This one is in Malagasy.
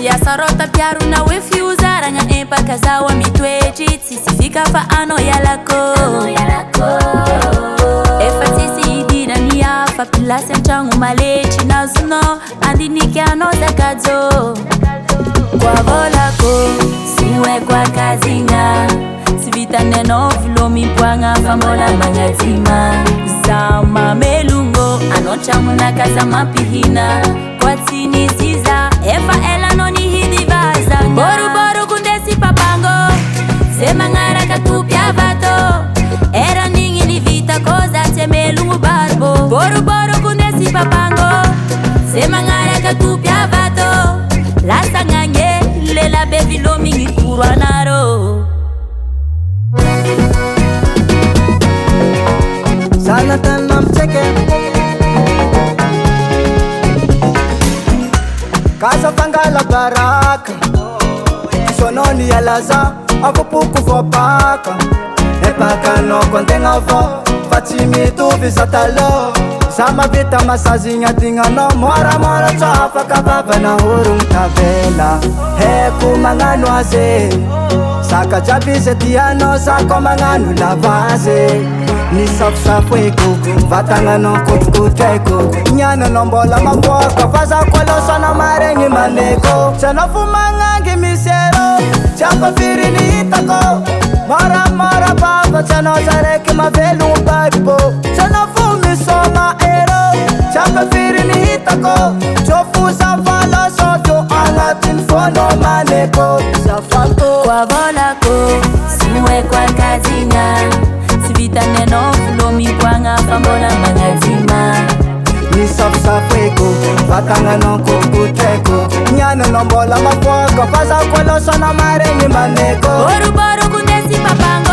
Siasarota piaru na wefiuza ranga empa kazawa mitwechi Sisifika fa ano yalako Efa sisi idira niya fa pilase nchangu malechi Nazuno andinike ano zakadzo Kwa volako siwe kwa kazinga Sivita neno vlomi pwanga fambola mangatima Zama melungo anochamu na kaza mapihina Kwa tini siza Efa ela noni hidi vaza Boru kundesi papango Sema ngara katupia vato Era ningi ni vita koza temelungu barbo Boru kundesi papango Sema ngara katupia vato Lasa ngange lela bevilo mingi kurwanaro Salatan mam cheke Casa pangala baraka Sononi ya laza Avupuku vopaka Epaka no kontenga vo Fatimi tu visatalo Sama vita masazinha tinga no Mora chofa kababa na hurung tabela Heku manganu aze Saka jabise tiano sako manganu lavaze Ni safu eko Vatanga no kutkeko Nyana nombola maboka Faza kolosa na marengi maneko Chanofu mangangi misero Chapa firi ni itako Mora baba Chano zareki mavelu baibo Chanofu misoma ero Chapa firi ni itako Chofu savala sojo Angatin fono maneko Safako Kwa volako Siwe kwa kazinga Sivita neno fulomi pwanga fambola mangatima Ni safu eko Vatanga no kutkeko Nyana nombola maboka Faza kolosa na marengi maneko Boru kundesi papango